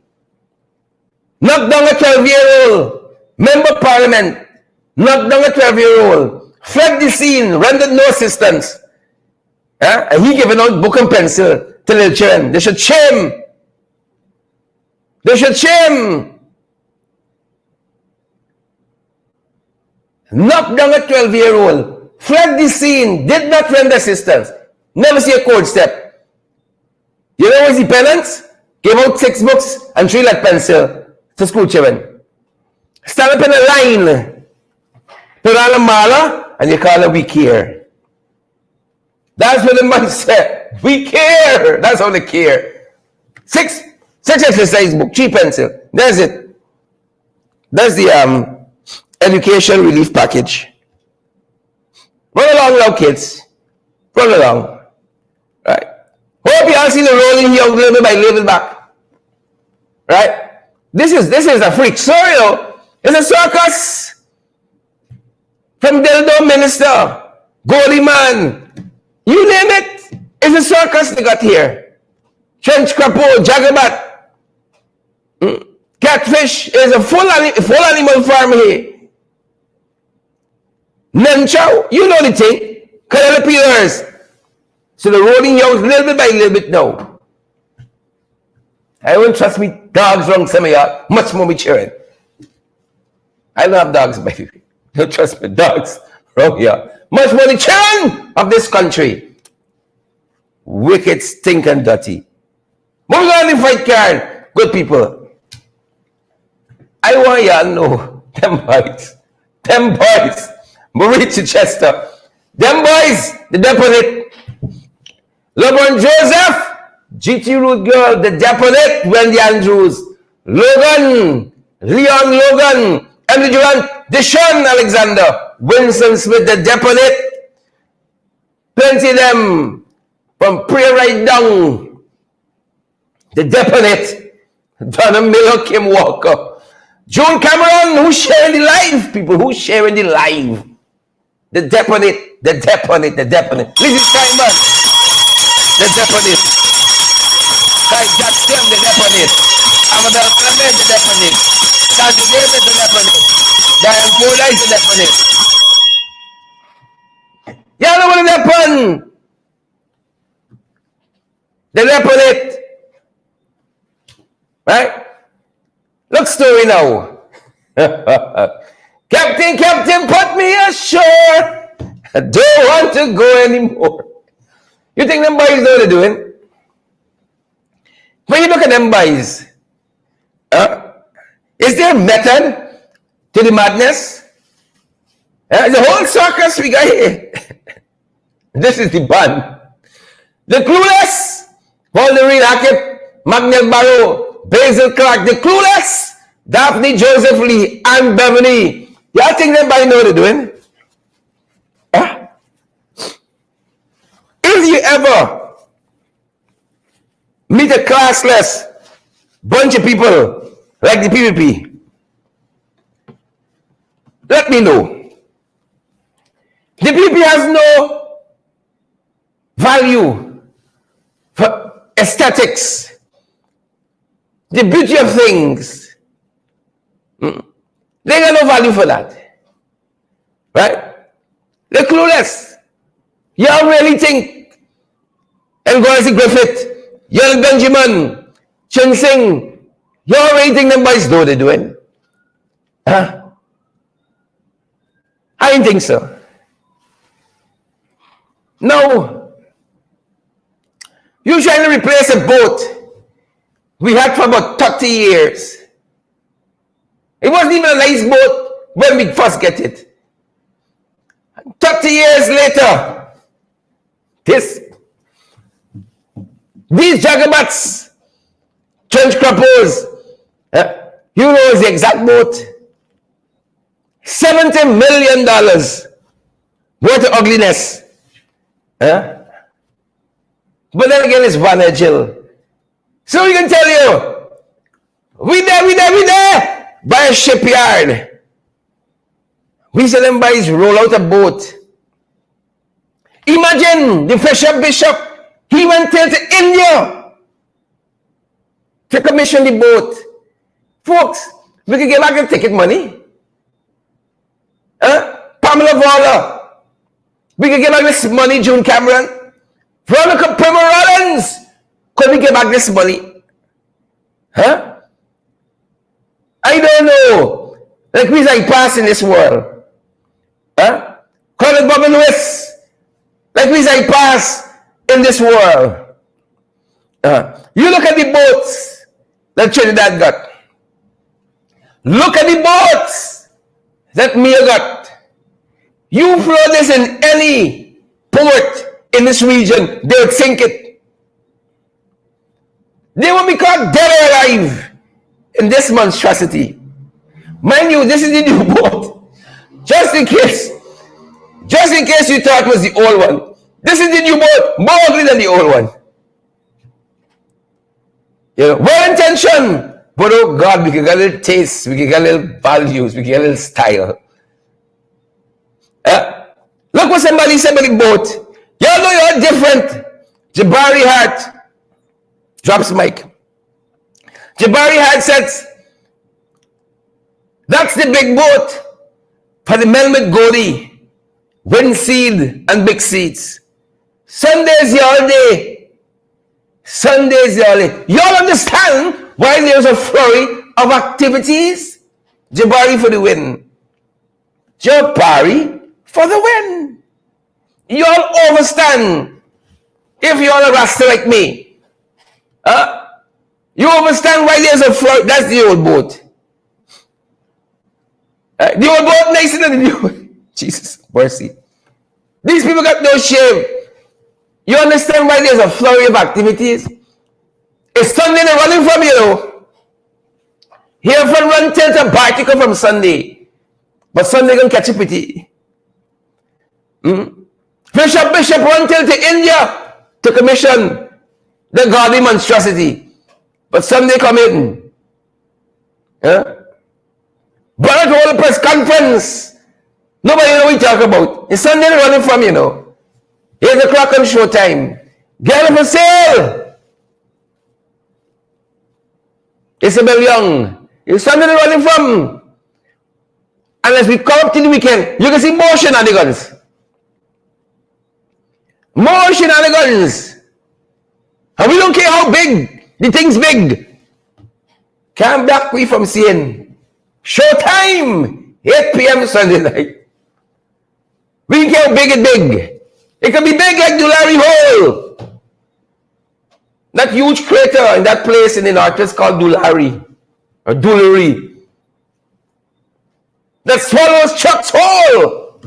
Knocked down a 12-year-old. Member of Parliament. Knocked down a 12-year-old. Fled the scene. Rendered no assistance. And he giving out book and pencil to little children. They should shame. They should shame. Knocked down a 12-year-old, fled the scene, did not render assistance, never see a court step. You know what's the penance? Gave out 6 books and 3 lead pencil to school children. Stand up in a line, put on a mala, and you call it we care. That's what the man said. We care. That's how they care. 6 exercise book, 3 pencil. That's it. That's the education relief package. Run along now, kids. Run along. Right? Hope you all see the rolling here little by little back. Right? This is a freak story, though. It's a circus. From Dildo Minister, Goldie Man, you name it. It's a circus they got here. Trench Crapo, Jagabat. Catfish is a full animal farm here. Nanchow, you know the thing. Caterpillars. So the rolling out little bit by little bit now. I won't trust me dogs wrong some of y'all. Much more me cheering. I don't have dogs, baby. Don't trust me dogs wrong here. Much more the cheering of this country. Wicked, stinking, dirty. Moving on the fight card. Good people. I want y'all to know them boys, Marie Chichester, them boys, the deponent, LeBron Joseph, GT Root Girl, the deponent, Wendy Andrews, Logan, Leon Logan, Emily Durant, Deshaun Alexander, Winston Smith, the deponent, plenty of them from Prayer right down, the deponent, Donna Miller, Kim Walker, June Cameron, who's sharing the live, people, who's sharing the live. The deponent. Lizzie Simon, the deponent. Kai Jackson, the deponent. Amadal Clement, the deponent. Sandy David, the deponent. Diane Pola is the deponent. Y'all know what the deponent? The deponent. Right? Look story now. Captain, put me ashore. I don't want to go anymore. You think them boys know what they're doing? When you look at them boys, is there a method to the madness? The whole circus we got here. This is the band. The Clueless, Walden Hackett, Magnell Barrow, Basil Clark, the Clueless, Daphne Joseph Lee, and Beverly. Y'all think everybody know what they're doing? If you ever meet a classless bunch of people like the PPP, let me know. The PPP has no value for aesthetics. The beauty of things. They got no value for that. Right? They're clueless. Y'all really think Ngozi Griffith, Yul Benjamin, Chen Sing, y'all really think them boys know what they're doing? Huh? I didn't think so. No. You're trying to replace a boat we had for about 30 years. It wasn't even a nice boat when we first get it. 30 years later, these jagabats, trench crappos, you know is the exact boat. $70 million worth of ugliness. But then again, it's Van Jill. So we can tell you, we there, by a shipyard. We saw them boys roll out a boat. Imagine the Fisher Bishop, he went till to India to commission the boat. Folks, we could get back the ticket money. Pamela Waller, we could get back this money, June Cameron. Veronica Rollins, could we get back this money? I don't know. Like we like pass in this world. Colin Bob Lewis, like we like pass in this world. You look at the boats that Trinidad got. Look at the boats that Mia got. You throw this in any port in this region, they would sink it. They will be caught dead or alive in this monstrosity. Mind you, this is the new boat. Just in case Just in case you thought it was the old one. This is the new boat, more ugly than the old one. You know, well-intentioned, but oh God, we can get a little taste, we can get a little values, we can get a little style. Look what somebody said about the boat. Y'all know you're different. Jabari Hart drops mic. Jabari Hart says, that's the big boat for the men with goatee, wind-sealed and big seats. Sunday's your day. Sunday's your day. Y'all understand why there's a flurry of activities? Jabari for the win. Jabari for the win. Y'all overstand. If y'all a rasta like me, you understand why there's a flurry. That's the old boat. The old boat nicer than the new. Jesus, mercy. These people got no shame. You understand why there's a flurry of activities? It's Sunday they're running from, you know. Here from run till to Bartica from Sunday. But Sunday gonna catch a pity. Bishop run till to India to commission the godly monstrosity. But Sunday come in. But hold a press conference. Nobody know what you talk about. It's Sunday they're running from, you know. 8 o'clock on showtime. Get it for sale. Isabel Young. It's Sunday they're running from. And as we come up to the weekend, you can see more shenanigans. More shenanigans. And we don't care how big. The thing's big. Can't back we from seeing showtime. 8 p.m. Sunday night. We don't care how big it's big. It can be big like Dulari Hole. That huge crater in that place in the northwest called Dulari. Or Dulari. That swallows Chuck's Hole.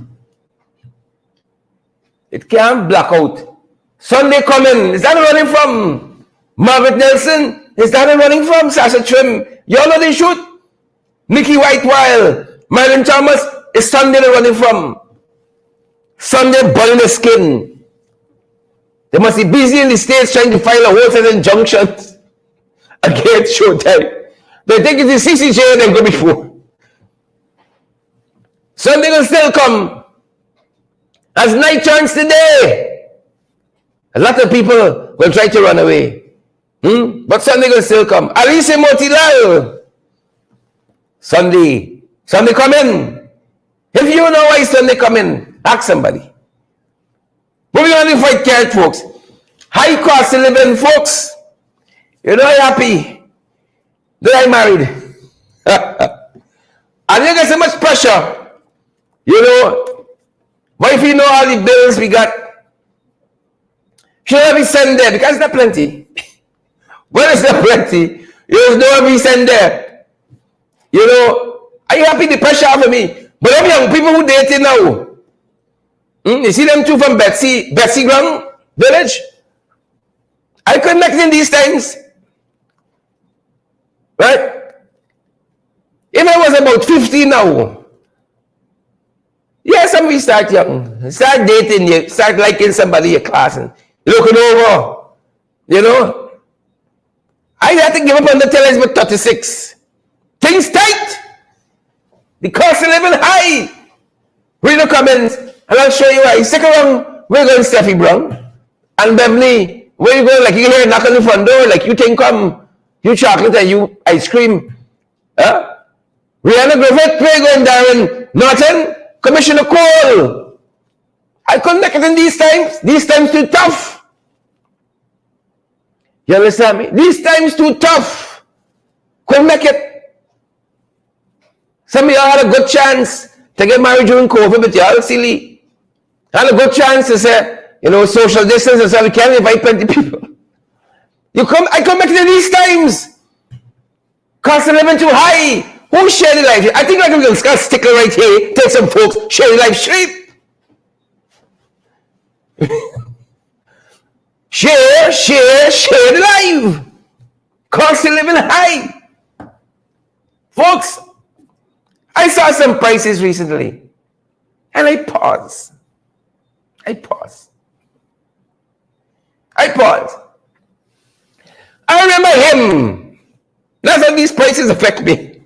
It can't black out. Sunday coming. Is that running from Margaret Nelson? Is that running from Sasha Trim? Y'all know they shoot? Nikki Whitewile, Marilyn Thomas. Is Sunday they're running from? Sunday burning the skin. They must be busy in the States trying to file a whole set of injunctions against Showtime. They think it's the CCJ and they go before. Sunday will still come. As night turns today, a lot of people will try to run away. But Sunday will still come. Alice Motilal. Sunday coming. If you know why Sunday coming, ask somebody. But we're going to fight carrot, folks. High cost of living, folks. You know I'm happy that I'm married. And you get so much pressure. You know, but if you know all the bills we got, should we send there? Because it's not plenty. When it's not plenty, you know we send there. You know, are you happy the pressure over me? But them young people who dating now, you see them two from Betsy Ground Village? I connect in these times. Right? If I was about 50 now, yes, we start young. Start dating, you start liking somebody in your class and looking over. You know? I had to give up on the tell but 36. Things tight. The cost of living high. Read the comments and I'll show you why. Stick around. We're going Steffi Brown and Beverly. Where you going? Like you hear a knock on the front door. Like you think you chocolate and you ice cream. Rihanna Griffith. Where you going, Darren Norton? Commissioner Cole. I couldn't make it in these times. These times too tough. You understand me? These times too tough. Couldn't make it. Some of y'all had a good chance to get married during COVID, but y'all silly. Had a good chance to say, you know, social distance and so we can't invite 20 people. I come back to these times. Cost of living too high. Who share the life? I think like we're going to sticker right here, take some folks, share the life straight. share the life. Cost of living high. Folks, I saw some prices recently and I paused. I pause. I remember him. That's how these prices affect me.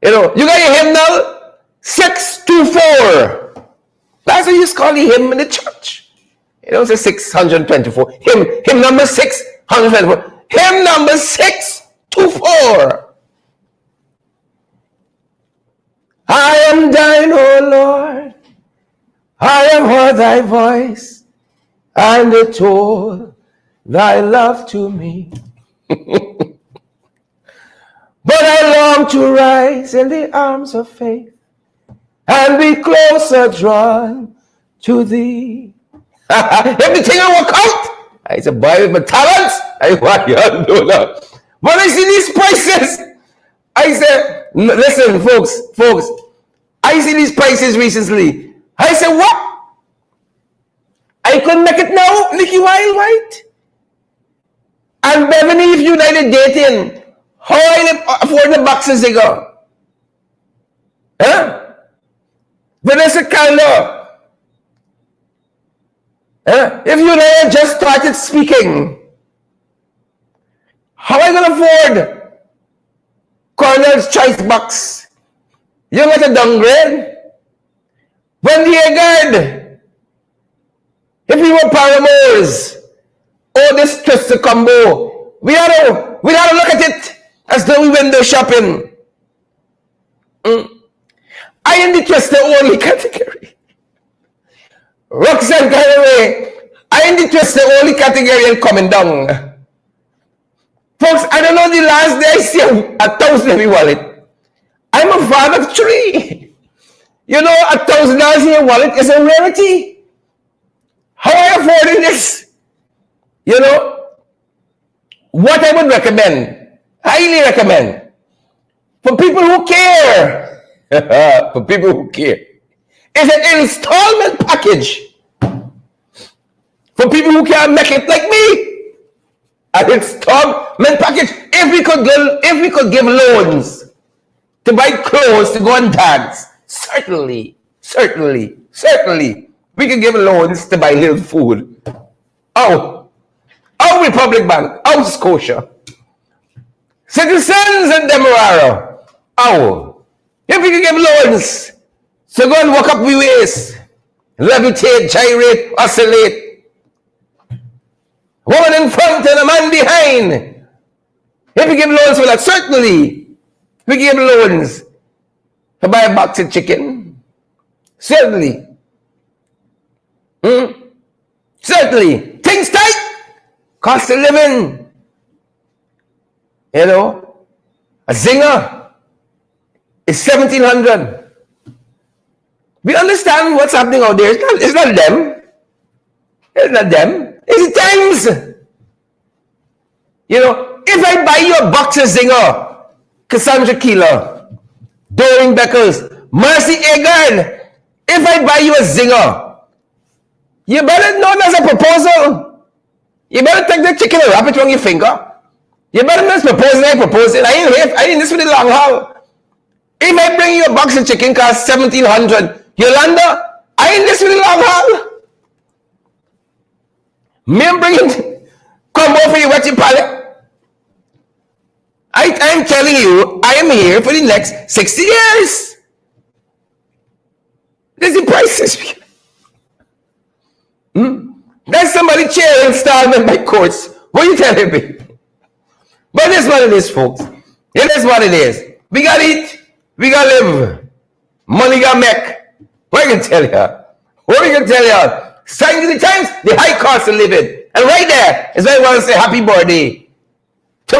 You know, you got your hymnal 624. That's what you used to call the hymn in the church. You know, it's 624. Hymn number 624. Hymn number 624. I am thine, O Lord. I have heard thy voice, and it told thy love to me. But I long to rise in the arms of faith and be closer drawn to thee. Everything I work out, I said, boy, with my talents, I want you to do that. When I see these prices, I said, listen, folks, I see these prices recently. I said, what? I couldn't make it now, Nicky Wild White. And Beverly, if United dating, how I afford the boxes they go? Huh? Vanessa Carlo. Huh? If United just started speaking, how am I going to afford Cornell's Choice Box? You got a downgrade? When the guard, if we were paramours, oh, this twisted combo, we had to look at it as though we window shopping. I am the twisted only category. Roxanne Caraway, I am the twisted only category and coming down. Folks, I don't know the last day I see $1,000 in my wallet. I'm a father of 3. You know, $1,000 in your wallet is a rarity. How are you affording this? You know, what I would recommend, highly recommend, for people who care, is an installment package. For people who can't make it like me, an installment package. If we could give loans to buy clothes to go and dance, certainly, we could give loans to buy little food. Oh, Republic Bank, Scotia, Citizens and Demerara. If we could give loans to go and walk up we ways, levitate, gyrate, oscillate, woman in front and a man behind. If we give loans for that, certainly we give loans to buy a box of chicken. Certainly. Certainly. Things tight. Cost of living. You know, a zinger is $1,700. We understand what's happening out there. It's not them. It's not them. It's the times. You know, if I buy you a box of zinger, Cassandra Keeler, Doreen Beckles, Mercy Egan, if I buy you a zinger, you better know that's a proposal. You better take the chicken and wrap it around your finger. You better not propose it, I propose it. I ain't this for the long haul. If I bring you a box of chicken cost $1,700, Yolanda, I ain't this for the long haul. Me bringing combo for you wet your palate. I'm telling you, I am here for the next 60 years. There's the prices. That's somebody chair installment by courts. What are you telling me? But that's what it is, folks. It is what it is. We gotta eat. We gotta live. Money gotta make. What I can tell you? Signs of the times, the high cost of living. And right there is why I want to say happy birthday to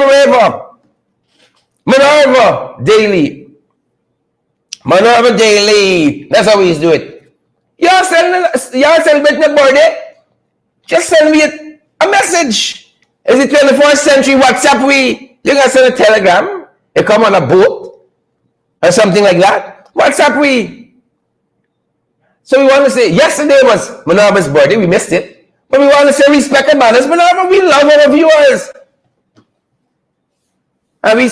Minerva Daily. That's how we used to do it. Y'all celebrating the birthday? Just send me a message. Is it 21st century WhatsApp? You can send a telegram. You come on a boat or something like that. WhatsApp So we want to say, yesterday was Minerva's birthday. We missed it. But we want to say respect and manners. Minerva, we love our viewers. And we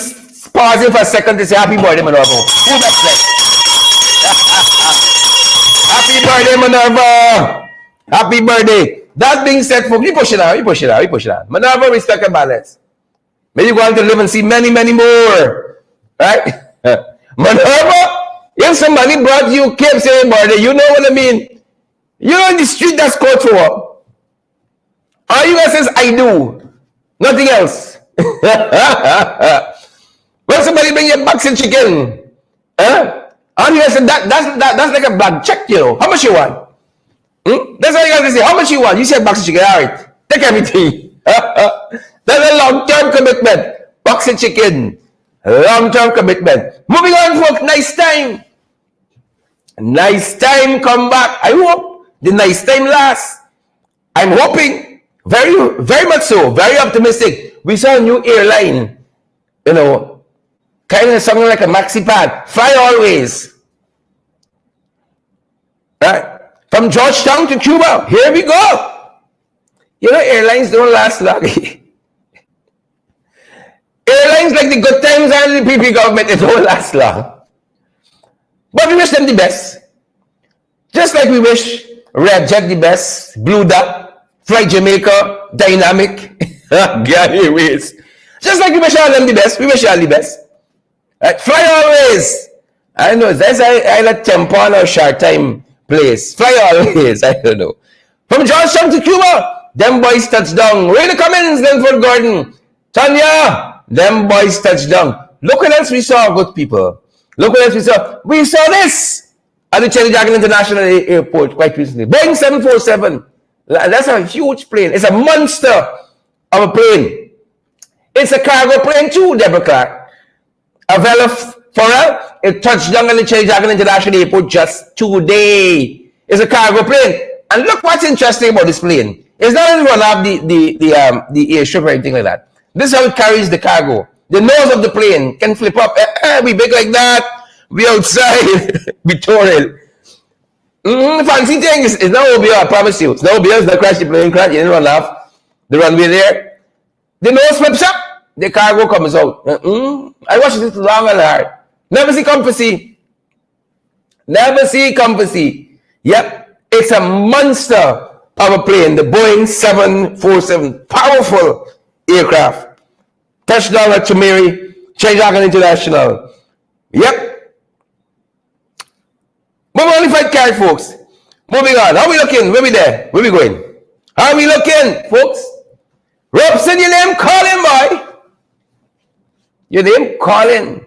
pausing for a second to say happy birthday, Minerva. Who best blessed? Happy birthday, Minerva! Happy birthday. That being said, folks, you push it out, you push it out, you push it out. Minerva, respect and balance. May you go on to live and see many, many more. Right? Minerva, if somebody brought you kept saying birthday, you know what I mean? You know in the street that's called for. All you guys says, I do. Nothing else. When somebody bring you box and chicken, all you guys say, that's like a blank check, you know. How much you want? That's all you guys say. How much you want? You say box and chicken. All right. Take everything. That's a long-term commitment. Box and chicken. Long-term commitment. Moving on, folks. Nice time. Nice time come back. I hope the nice time lasts. I'm hoping, very, very much so, very optimistic. We saw a new airline, you know, kind of something like a maxi pad. Fly always. Right? From Georgetown to Cuba. Here we go. You know, airlines don't last long. Airlines like the good times and the PPP government, it don't last long. But we wish them the best. Just like we wish Red Jet the best, Blue Dot, Fly Jamaica, Dynamic, Airways. Just like we wish all them the best, we wish all the best. Right? Fly always. I know, that's I let Tempon or Short Time place. Fly always, I don't know. From Georgetown to Cuba, them boys touch down. Ray Cummins, then for Gordon. Tanya, them boys touch down. Look what else we saw, good people. Look what else we saw. We saw this at the Cherry Dragon International Airport quite recently. Boeing 747. That's a huge plane. It's a monster of a plane. It's a cargo plane too, Deborah Clark. Avella Forel, it touched down at the Cherry Dragon International Airport just today. It's a cargo plane. And look what's interesting about this plane. It's not only run off the airstrip or anything like that. This is how it carries the cargo. The nose of the plane can flip up. We big like that. We outside. We touring. Fancy thing is no OBO, I promise you. It's no OBO, it's not crash the plane crash. You didn't run off the runway there. The nose flips up. The cargo comes out. I watched this long and hard. Never see company. Never see company. Yep. It's a monster of a plane. The Boeing 747. Powerful aircraft. Touchdown at Chumeri, Cherry Dragon International. Yep. Moving on, fight card, folks. Moving on. How we looking? Where we there? Where we going? How we looking, folks? Robson, your name calling, boy. Your name calling.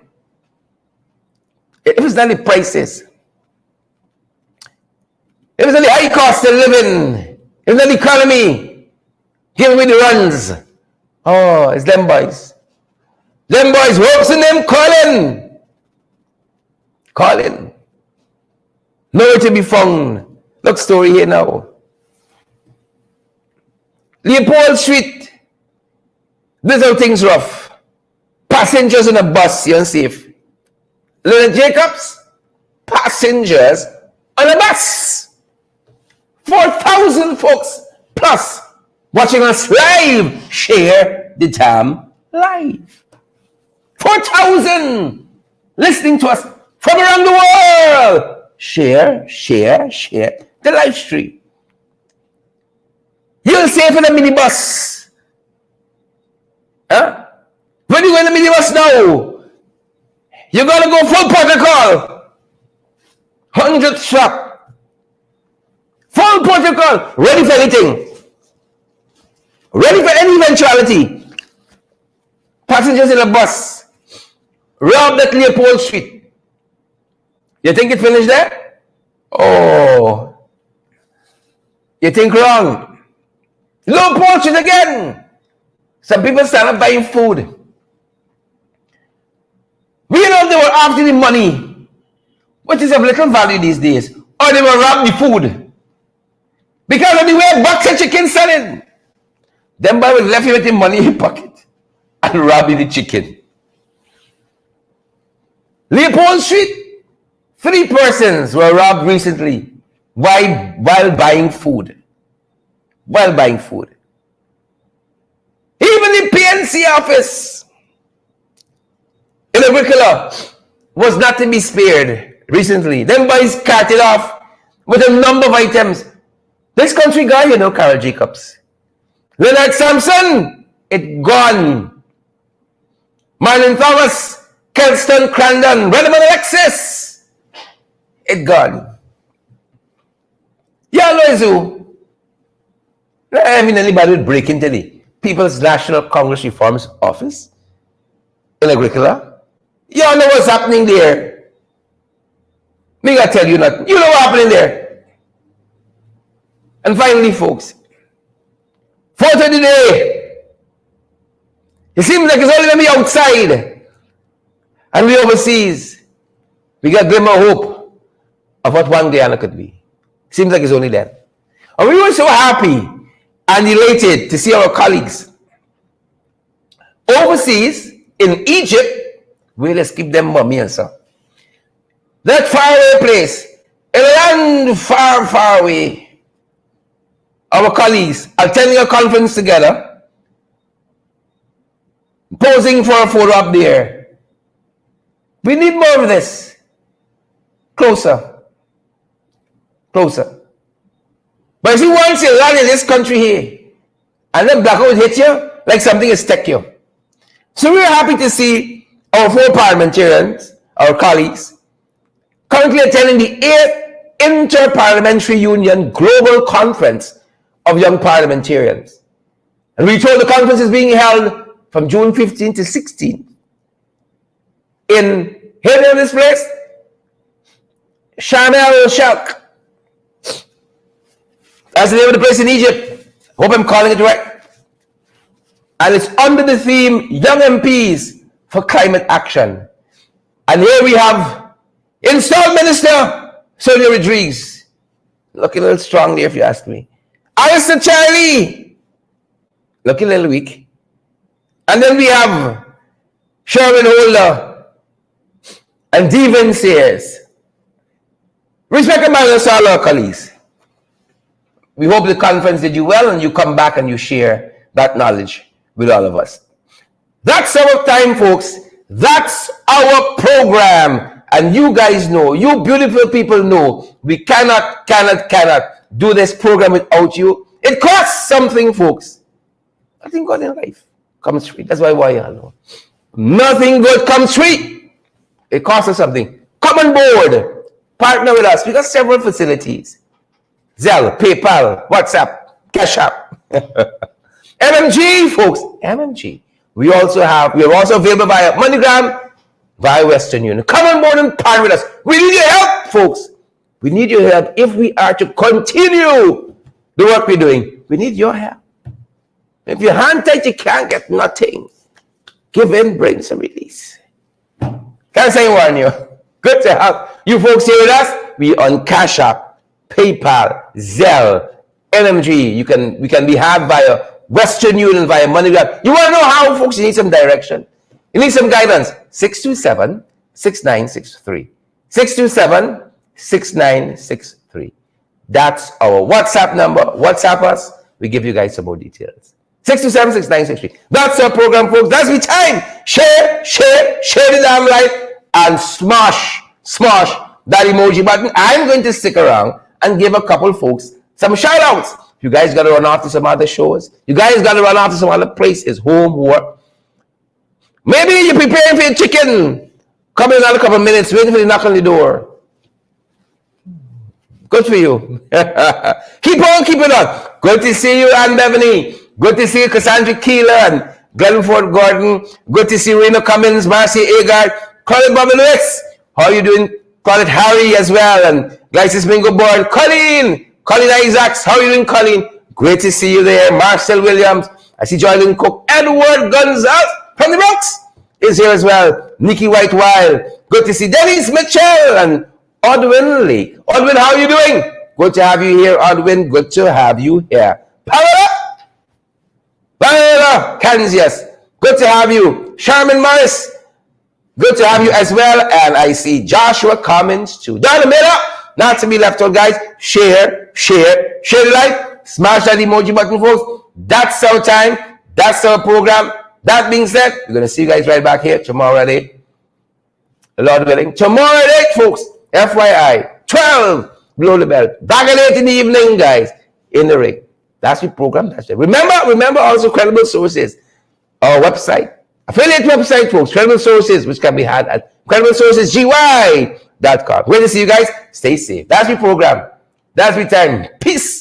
It was not the prices. It was not the high cost of living. It was not the economy. Giving me the runs. Oh, it's them boys. Them boys, Robson, them calling. Calling. Nowhere to be found. Look, story here now. Leopold Street. This how things rough. Passengers on a bus, you're unsafe. Leonard Jacobs, passengers on a bus. 4,000 folks plus watching us live. Share the damn live. 4,000 listening to us from around the world. Share the live stream. You'll save in a minibus. Huh? When you go in the minibus now, you gotta go full protocol. 100 strap. Full protocol. Ready for anything. Ready for any eventuality. Passengers in a bus. Robbed at Leopold Street. You think it finished there? Oh. You think wrong. Leopold Street again. Some people stand up buying food. We know they were after the money, which is of little value these days. Or they were robbing the food. Because of the way box and chicken selling. Them boy was left with the money in his pocket and robbing the chicken. Leopold Street. 3 persons were robbed recently while buying food. While buying food. Even the PNC office in Agricola was not to be spared recently. Them boys carted off with a number of items. This country guy, Carol Jacobs. Leonard Sampson, it gone. Marlon Thomas, Kelston Crandon, Redmond Alexis, it gone. Y'all know is who? I mean, anybody would break into the People's National Congress Reforms Office in Agricola. Y'all know what's happening there. Me gotta tell you nothing. You know what's happening there. And finally, folks, photo today. It seems like it's only going to be outside. And we overseas. We got glimmer hope of what one Guyana could be. Seems like it's only that. And we were so happy and elated to see our colleagues overseas in Egypt. Well, let's keep them mummy and so. That faraway place, a land far, far away. Our colleagues attending a conference together, posing for a photo up there. We need more of this. Closer. Closer. But if you want to land in this country here, and then blackout hit you, like something is stuck you. So we're happy to see our 4 parliamentarians, our colleagues, currently attending the 8th Inter-Parliamentary Union Global Conference of Young Parliamentarians. And we told the conference is being held from June 15 to 16 in this place, Sharm el-Sheikh. That's the name of the place in Egypt. Hope I'm calling it right. And it's under the theme Young MPs for Climate Action. And here we have installed Minister Sonia Rodriguez. Looking a little strong there if you ask me. Alistair Charlie. Looking a little weak. And then we have Sherwin Holder and Devon Sears. Respected members, all our colleagues. We hope the conference did you well and you come back and you share that knowledge with all of us. That's our time, folks. That's our program. And you guys know, you beautiful people know, we cannot do this program without you. It costs something, folks. I think God in life comes free. That's why you know. Nothing good comes free. It costs us something. Come on board. Partner with us. We got several facilities. Zelle, PayPal, WhatsApp, Cash App. MMG, folks. MMG. We are also available via MoneyGram, via Western Union. Come on board and partner with us. We need your help, folks. We need your help if we are to continue the work we're doing. We need your help. If your hand tight, you can't get nothing. Give in, bring some release. Can't say warn you. Good to have you folks here with us. We on Cash App, PayPal, Zelle, NMG. We can be had via Western Union, via MoneyGram. You want to know how, folks? You need some direction. You need some guidance. 627-6963. 627-6963. That's our WhatsApp number. WhatsApp us. We give you guys some more details. 627-6963. That's our program, folks. That's the time. Share the damn light, and smash that emoji button. I'm going to stick around and give a couple folks some shout outs. You guys got to run off to some other shows. You guys got to run off to some other places, home, work. Maybe you're preparing for your chicken. Come in another couple of minutes, waiting for the knock on the door. Good for you. Keep it on. Good to see you, Ann Beverly. Good to see you, Cassandra Keeler and Glenford Gordon. Good to see Rena Cummins, Marcy Agard, Colin Bobby Lewis. How are you doing? Call it Harry as well. And Glycis Bingo Board. Colleen Isaacs. How are you doing, Colleen? Great to see you there. Marcel Williams. I see Jordan Cook. Edward Gonzalez from the Bronx is here as well. Nikki White Wild. Good to see Denise Mitchell and Odwin Lake. Odwin, how are you doing? Good to have you here, Odwin. Good to have you here. Pamela Kansas. Good to have you. Sherman Morris. Good to have you as well. And I see Joshua Cummins too. Down the middle, not to be left out, guys. Share the like. Smash that emoji button, folks. That's our time. That's our program. That being said, we're going to see you guys right back here tomorrow at 8. Lord willing. Tomorrow at 8, folks. FYI. 12 blow the bell. Back at 8 in the evening, guys, in the ring. That's the program. That's it. Remember also credible sources. Our website, affiliate website, folks, credible sources, which can be had at crediblesourcesgy.com. Great to see you guys. Stay safe. That's the program. That's the time. Peace.